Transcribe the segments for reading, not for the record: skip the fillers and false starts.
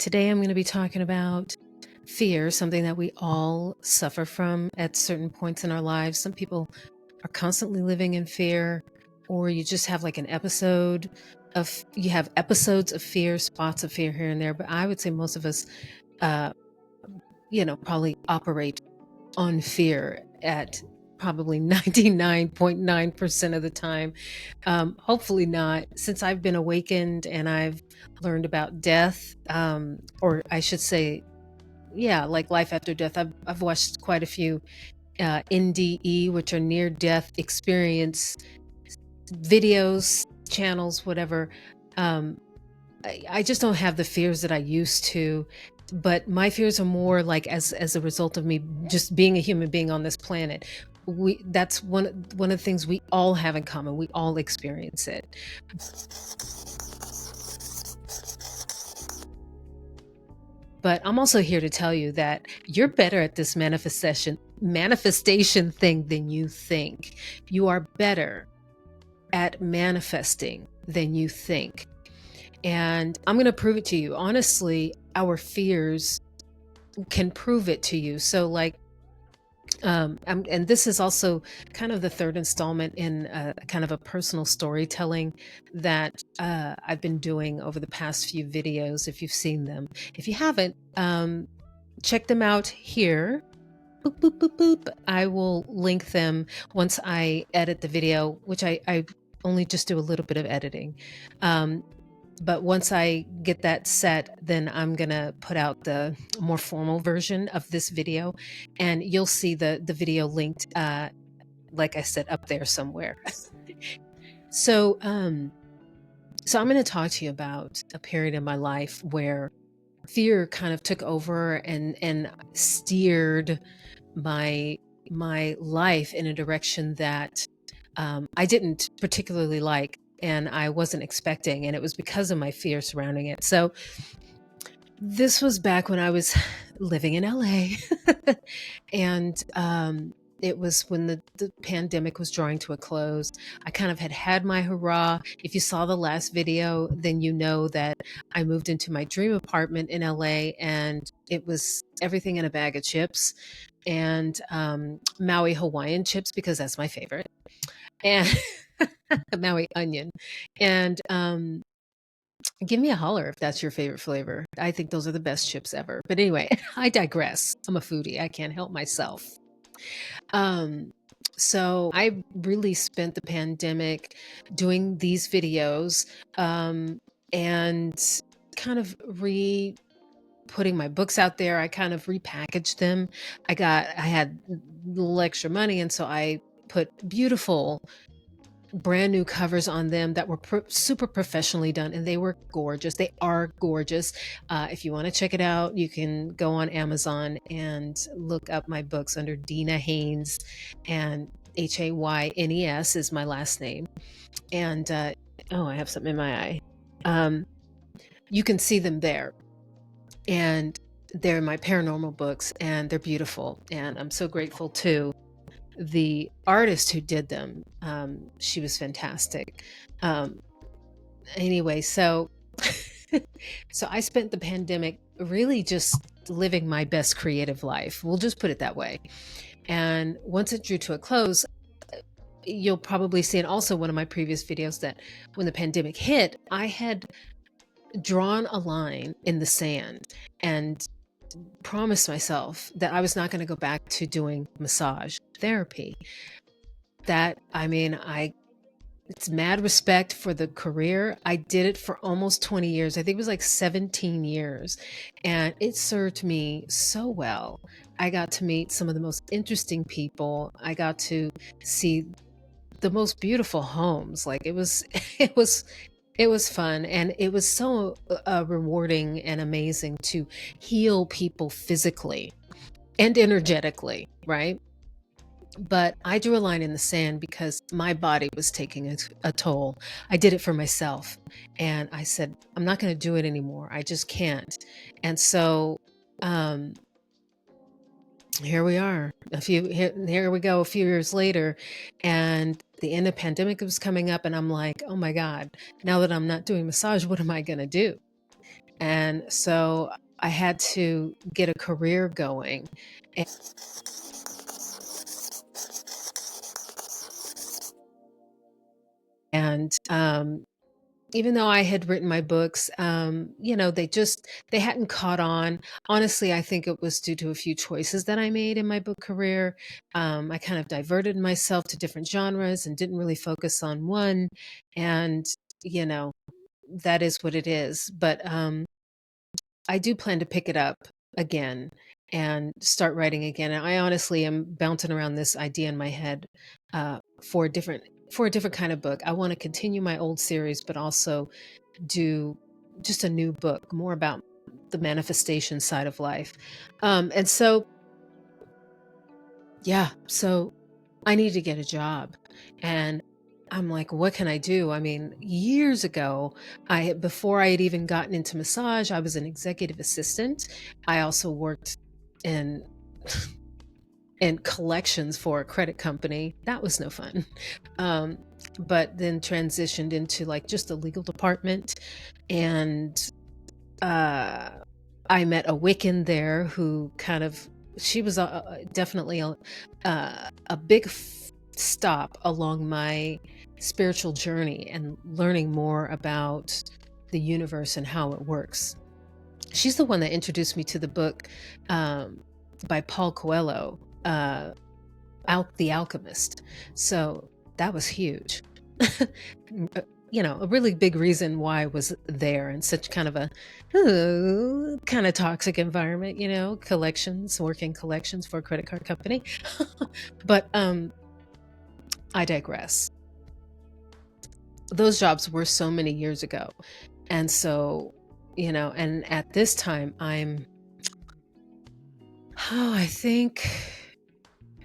Today I'm going to be talking about fear, something that we all suffer from at certain points in our lives. Some people are constantly living in fear, or you just have like you have episodes of fear, spots of fear here and there. But I would say most of us, uh, probably operate on fear at probably 99.9% of the time. Hopefully not. Since I've been awakened and I've learned about death, or I should say, yeah, like life after death. I've watched quite a few NDE, which are near death experience videos, channels, whatever. Um, I just don't have the fears that I used to. But my fears are more like as a result of me just being a human being on this planet. That's one of the things we all have in common. We all experience it. But I'm also here to tell you that you're better at this manifestation thing than you think. You are better at manifesting than you think. And I'm going to prove it to you. Honestly, our fears can prove it to you. So and this is also kind of the third installment in kind of a personal storytelling that I've been doing over the past few videos, if you've seen them. If you haven't, check them out here. Boop, boop, boop, boop. I will link them once I edit the video, which I only just do a little bit of editing. But once I get that set, then I'm going to put out the more formal version of this video, and you'll see the video linked, like I said, up there somewhere. So I'm going to talk to you about a period in my life where fear kind of took over and steered my life in a direction that I didn't particularly like, and I wasn't expecting, and it was because of my fear surrounding it. So this was back when I was living in LA and it was when the pandemic was drawing to a close. I kind of had my hurrah. If you saw the last video, then you know that I moved into my dream apartment in LA, and it was everything in a bag of chips and Maui Hawaiian chips, because that's my favorite, and Maui onion. And give me a holler if that's your favorite flavor. I think those are the best chips ever. But anyway, I digress. I'm a foodie. I can't help myself. So I really spent the pandemic doing these videos and kind of putting my books out there. I kind of repackaged them. I had a little extra money, and so I put beautiful brand new covers on them that were super professionally done, and they were gorgeous. They are gorgeous. If you want to check it out, you can go on Amazon and look up my books under Dina Haynes, and Haynes is my last name. And I have something in my eye. You can see them there, and they're my paranormal books, and they're beautiful, and I'm so grateful to the artist who did them. She was fantastic. Anyway, so I spent the pandemic really just living my best creative life. We'll just put it that way. And once it drew to a close, you'll probably see in also one of my previous videos that when the pandemic hit, I had drawn a line in the sand and promised myself that I was not going to go back to doing massage therapy. It's mad respect for the career. I did it for almost 20 years. I think it was like 17 years. And it served me so well. I got to meet some of the most interesting people. I got to see the most beautiful homes. Like it was fun, and it was so rewarding and amazing to heal people physically and energetically, right? But I drew a line in the sand because my body was taking a toll. I did it for myself, and I said, I'm not going to do it anymore. I just can't. And so here we are. Here we go. A few years later, and the end of the pandemic was coming up, and I'm like, oh my God! Now that I'm not doing massage, what am I going to do? And so I had to get a career going. And even though I had written my books, they hadn't caught on. Honestly, I think it was due to a few choices that I made in my book career. I kind of diverted myself to different genres and didn't really focus on one. And, you know, that is what it is. But I do plan to pick it up again and start writing again. And I honestly am bouncing around this idea in my head for a different kind of book. I want to continue my old series, but also do just a new book, more about the manifestation side of life. And so, yeah, so I need to get a job. And I'm like, what can I do? I mean, years ago, before I had even gotten into massage, I was an executive assistant. I also worked in in collections for a credit company. That was no fun. Um, but then transitioned into like just the legal department. And uh, I met a Wiccan there who kind of, she was definitely a big stop along my spiritual journey and learning more about the universe and how it works. She's the one that introduced me to the book by Paul Coelho, The Alchemist. So that was huge. A really big reason why I was there in such kind of a kind of toxic environment, working collections for a credit card company. But I digress. Those jobs were so many years ago. And so, and at this time I think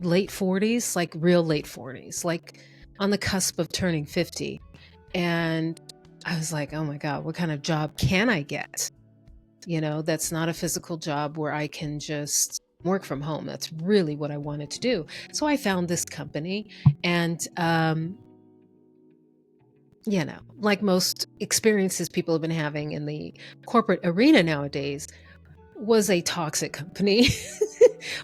late 40s, like real late 40s, like on the cusp of turning 50. And I was like, oh my God, what kind of job can I get? That's not a physical job where I can just work from home. That's really what I wanted to do. So I found this company and, like most experiences people have been having in the corporate arena nowadays, was a toxic company.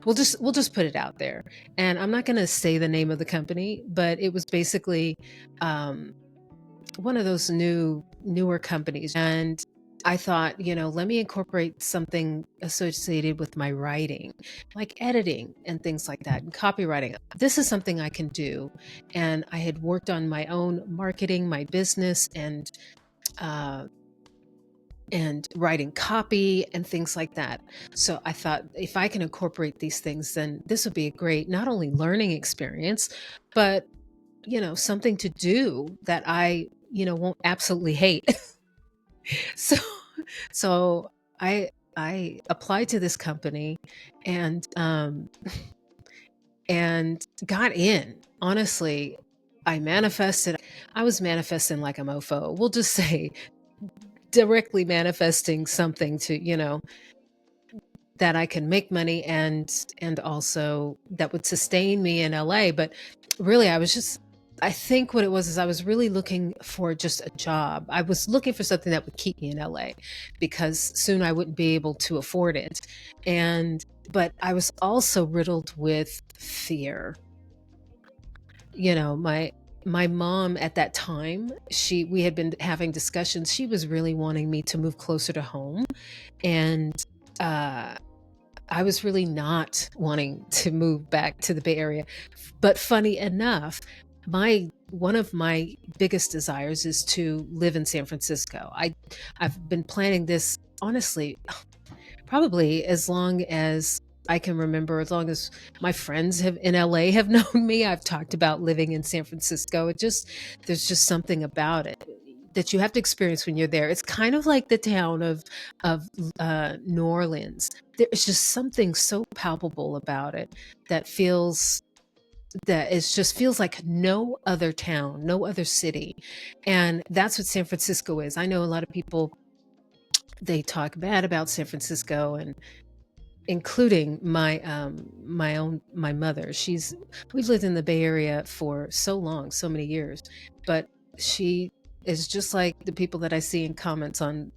We'll just put it out there. And I'm not going to say the name of the company, but it was basically one of those newer companies. And I thought, let me incorporate something associated with my writing, like editing and things like that, and copywriting. This is something I can do. And I had worked on my own marketing, my business, uh, and writing copy and things like that. So I thought if I can incorporate these things, then this would be a great, not only learning experience, but, something to do that I, won't absolutely hate. So, so I applied to this company and, and got in. Honestly, I was manifesting like a mofo. We'll just say directly manifesting something to, that I can make money and also that would sustain me in LA. But really, I think what it was is I was really looking for just a job. I was looking for something that would keep me in LA because soon I wouldn't be able to afford it. But I was also riddled with fear. My mom at that time, we had been having discussions. She was really wanting me to move closer to home. And uh I was really not wanting to move back to the Bay Area. But funny enough, one of my biggest desires is to live in San Francisco. I've been planning this honestly, probably as long as I can remember, as long as my friends in LA have known me. I've talked about living in San Francisco. There's just something about it that you have to experience when you're there. It's kind of like the town of New Orleans. There's just something so palpable about it that just feels like no other town, no other city. And that's what San Francisco is. I know a lot of people, they talk bad about San Francisco, and including my mother. We've lived in the Bay Area for so long, so many years, but she is just like the people that I see in comments on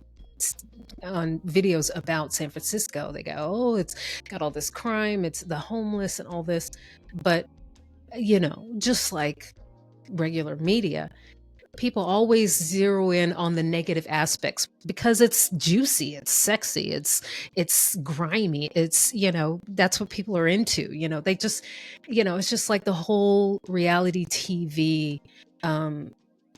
on videos about San Francisco, they go, oh, it's got all this crime, it's the homeless and all this. But, just like regular media, people always zero in on the negative aspects because it's juicy, it's sexy, it's grimy, that's what people are into. They just, it's just like the whole reality TV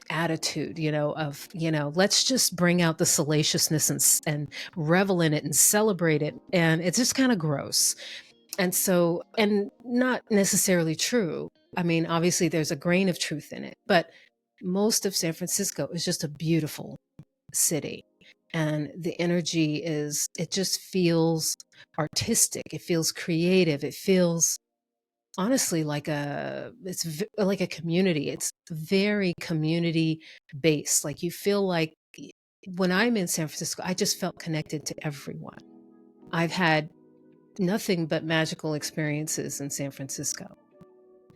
attitude, of, let's just bring out the salaciousness and revel in it and celebrate it. And it's just kind of gross. And so, and not necessarily true. I mean, obviously there's a grain of truth in it, but most of San Francisco is just a beautiful city. And the energy it just feels artistic. It feels creative. It feels honestly like like a community. It's very community based. Like you feel like when I'm in San Francisco, I just felt connected to everyone. I've had nothing but magical experiences in San Francisco.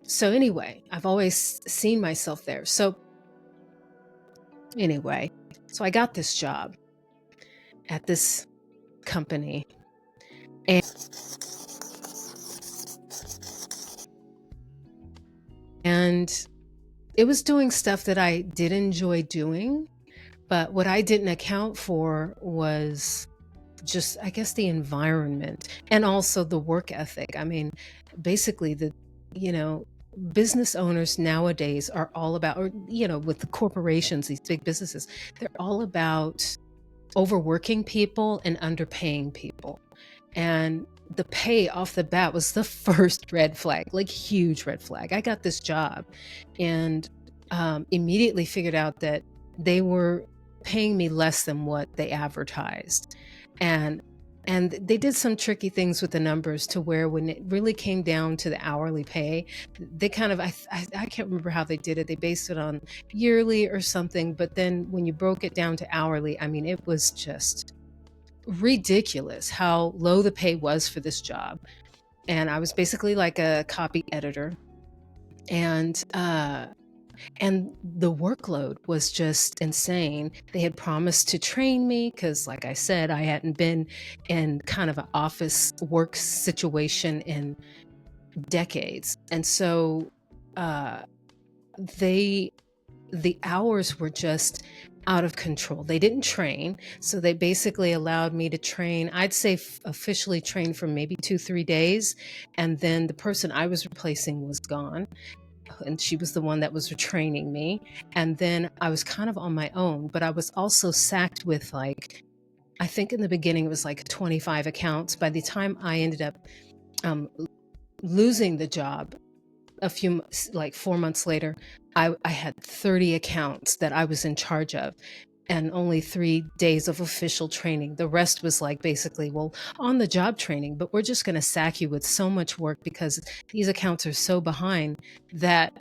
So anyway, I've always seen myself there. So anyway, so I got this job at this company, and it was doing stuff that I did enjoy doing, but what I didn't account for was just, I guess, the environment and also the work ethic. I mean, basically business owners nowadays are all about, or, with the corporations, these big businesses, they're all about overworking people and underpaying people. And the pay off the bat was the first red flag, like huge red flag. I got this job and immediately figured out that they were paying me less than what they advertised. And they did some tricky things with the numbers to where when it really came down to the hourly pay, they kind of, I can't remember how they did it. They based it on yearly or something. But then when you broke it down to hourly, I mean, it was just ridiculous how low the pay was for this job. And I was basically like a copy editor. And the workload was just insane. They had promised to train me because, like I said, I hadn't been in kind of an office work situation in decades. And so the hours were just out of control. They didn't train. So they basically allowed me to train, I'd say officially train for maybe 2-3 days. And then the person I was replacing was gone. And she was the one that was training me. And then I was kind of on my own, but I was also sacked with I think in the beginning it was like 25 accounts. By the time I ended up losing the job, 4 months later, I had 30 accounts that I was in charge of, and only 3 days of official training. The rest was basically, well, on the job training, but we're just going to sack you with so much work because these accounts are so behind that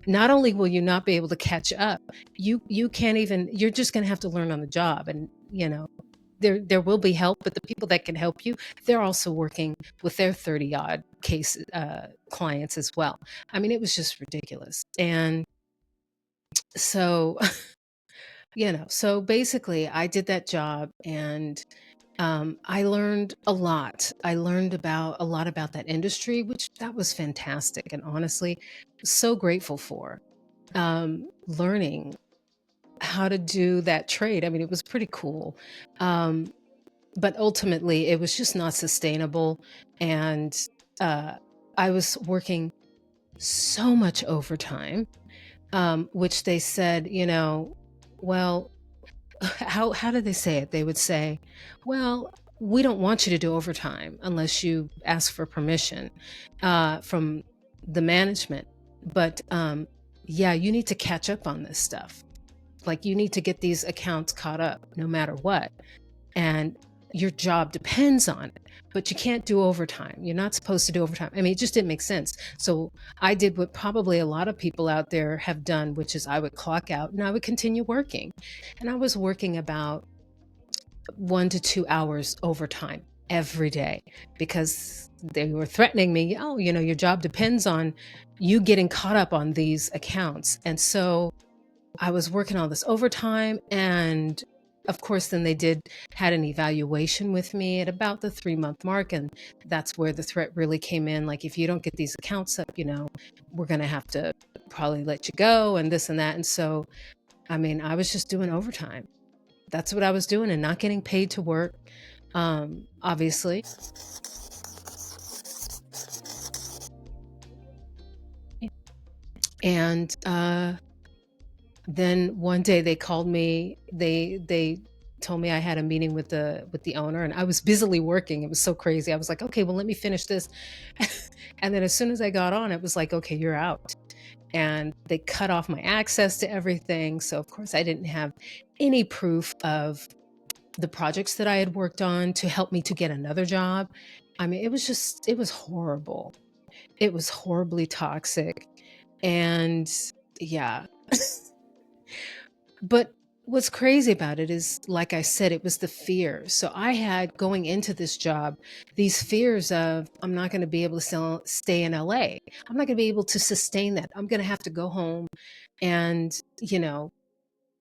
not only will you not be able to catch up, you can't even, you're just going to have to learn on the job. And, there will be help, but the people that can help you, they're also working with their 30 odd clients as well. I mean, it was just ridiculous. And so, so basically I did that job, and I learned a lot. I learned a lot about that industry, which that was fantastic. And honestly, so grateful for learning how to do that trade. I mean, it was pretty cool. But ultimately it was just not sustainable. And I was working so much overtime, which they said, well, how did they say it? They would say, well, we don't want you to do overtime unless you ask for permission from the management. But yeah, you need to catch up on this stuff. Like, you need to get these accounts caught up no matter what. And your job depends on it, but you can't do overtime. You're not supposed to do overtime. I mean, it just didn't make sense. So I did what probably a lot of people out there have done, which is I would clock out and I would continue working. And I was working about 1 to 2 hours overtime every day because they were threatening me. Oh, your job depends on you getting caught up on these accounts. And so I was working all this overtime, and of course, then they had an evaluation with me at about the 3-month mark. And that's where the threat really came in. Like, if you don't get these accounts up, we're going to have to probably let you go and this and that. And so, I mean, I was just doing overtime. That's what I was doing and not getting paid to work, obviously. And then one day they called me. They told me I had a meeting with the owner, and I was busily working. It was so crazy. I was like, okay, well, let me finish this. And then as soon as I got on, it was like, okay, you're out. And they cut off my access to everything. So of course I didn't have any proof of the projects that I had worked on to help me to get another job. I mean, it was horrible. It was horribly toxic. And yeah. But what's crazy about it is, like I said, it was the fear. So I had, going into this job, these fears of, I'm not going to be able to stay in LA. I'm not going to be able to sustain that. I'm going to have to go home and,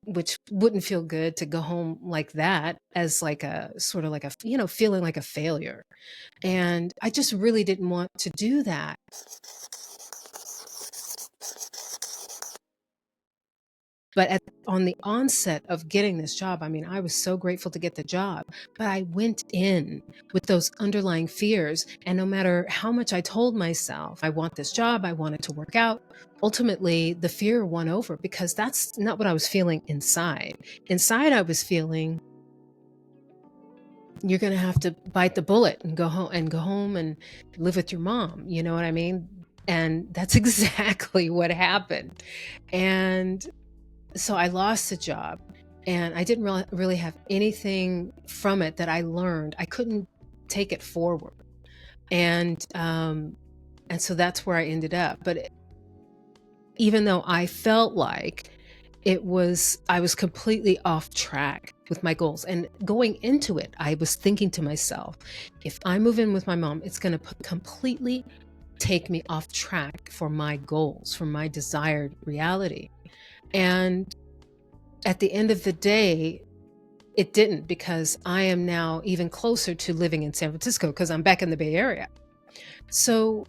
which wouldn't feel good to go home like that, as like a sort of like a, feeling like a failure. And I just really didn't want to do that. But on the onset of getting this job, I mean, I was so grateful to get the job, but I went in with those underlying fears. And no matter how much I told myself, I want this job, I want it to work out, ultimately the fear won over, because that's not what I was feeling inside. Inside, I was feeling, you're going to have to bite the bullet and go home and live with your mom. You know what I mean? And that's exactly what happened. And so I lost the job, and I didn't really have anything from it that I learned. I couldn't take it forward. And so that's where I ended up. But even though I felt like I was completely off track with my goals, and going into it, I was thinking to myself, if I move in with my mom, it's going to completely take me off track for my goals, for my desired reality. And at the end of the day, it didn't, because I am now even closer to living in San Francisco, because I'm back in the Bay Area. So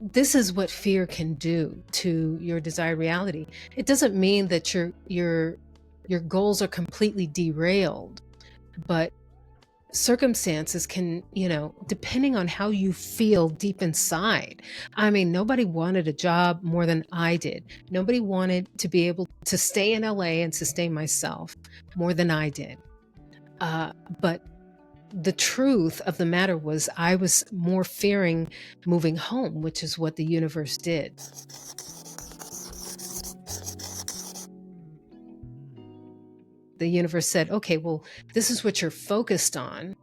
this is what fear can do to your desired reality. It doesn't mean that your goals are completely derailed, but circumstances can, depending on how you feel deep inside. I mean, nobody wanted a job more than I did. Nobody wanted to be able to stay in LA and sustain myself more than I did. But the truth of the matter was, I was more fearing moving home, which is what the universe did. The universe said, okay, well, this is what you're focused on.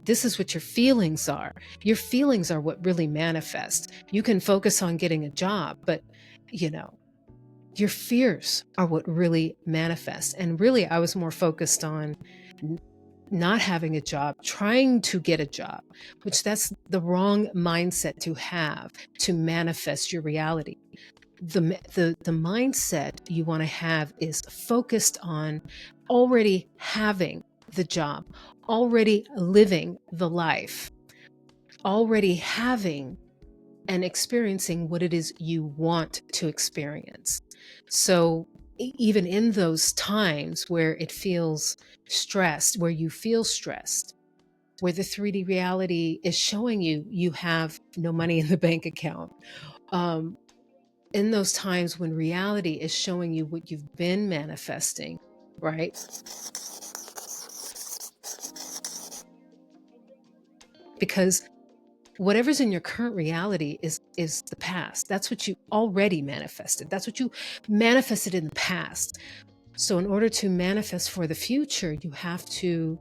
This is what your feelings are. Your feelings are what really manifest. You can focus on getting a job, but your fears are what really manifest. And really, I was more focused on not having a job, trying to get a job, which that's the wrong mindset to have to manifest your reality. The mindset you want to have is focused on already having the job, already living the life, already having and experiencing what it is you want to experience. So even in those times where it feels stressed, where you feel stressed, where the 3D reality is showing you have no money in the bank account, in those times when reality is showing you what you've been manifesting, right? Because whatever's in your current reality is the past. That's what you already manifested. That's what you manifested in the past. So in order to manifest for the future, you have to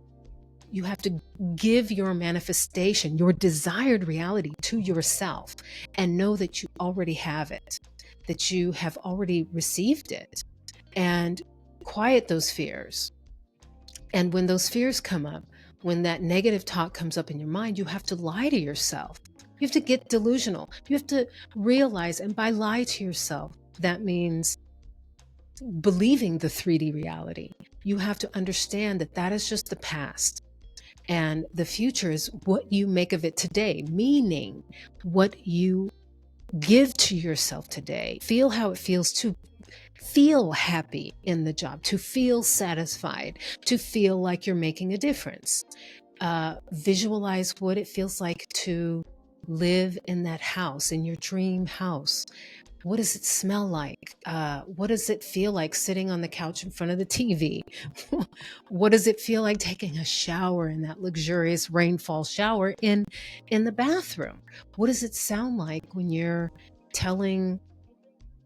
give your manifestation, your desired reality, to yourself, and know that you already have it, that you have already received it, and quiet those fears. And when those fears come up, when that negative talk comes up in your mind, you have to lie to yourself. You have to get delusional. You have to realize, and by lie to yourself, that means believing the 3D reality. You have to understand that that is just the past. And the future is what you make of it today, meaning what you give to yourself today. Feel how it feels to feel happy in the job, to feel satisfied, to feel like you're making a difference. Visualize what it feels like to live in that house, in your dream house. What does it smell like? What does it feel like sitting on the couch in front of the TV? What does it feel like taking a shower in that luxurious rainfall shower in the bathroom? What does it sound like when you're telling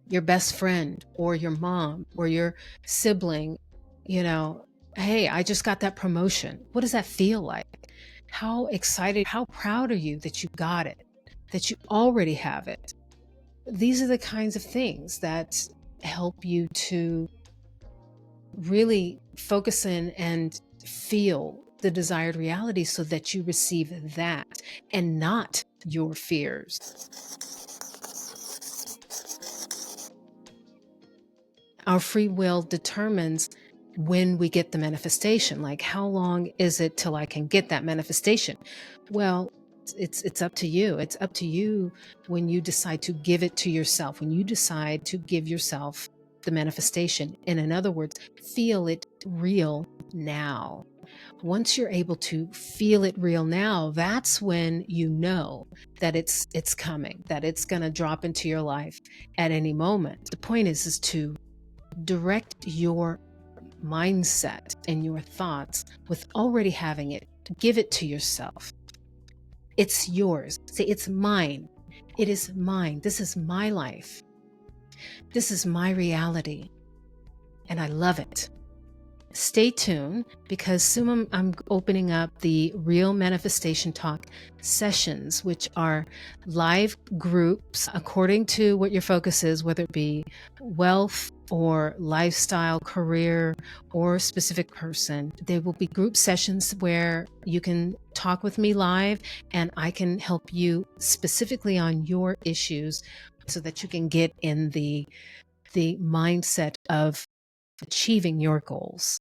your best friend or your mom or your sibling, you know, hey, I just got that promotion. What does that feel like? How excited, how proud are you that you got it, that you already have it? These are the kinds of things that help you to really focus in and feel the desired reality so that you receive that and not your fears. Our free will determines when we get the manifestation. Like, how long is it till I can get that manifestation? Well, it's up to you. It's up to you when you decide to give it to yourself, when you decide to give yourself the manifestation. And in other words, feel it real now. Once you're able to feel it real now, that's when you know that it's coming, that it's going to drop into your life at any moment. The point is to direct your mindset and your thoughts with already having it. Give it to yourself. It's yours. Say, it's mine. It is mine. This is my life. This is my reality. And I love it. Stay tuned, because soon I'm opening up the Real Manifestation Talk sessions, which are live groups according to what your focus is, whether it be wealth or lifestyle, career, or specific person. There will be group sessions where you can talk with me live and I can help you specifically on your issues so that you can get in the mindset of achieving your goals.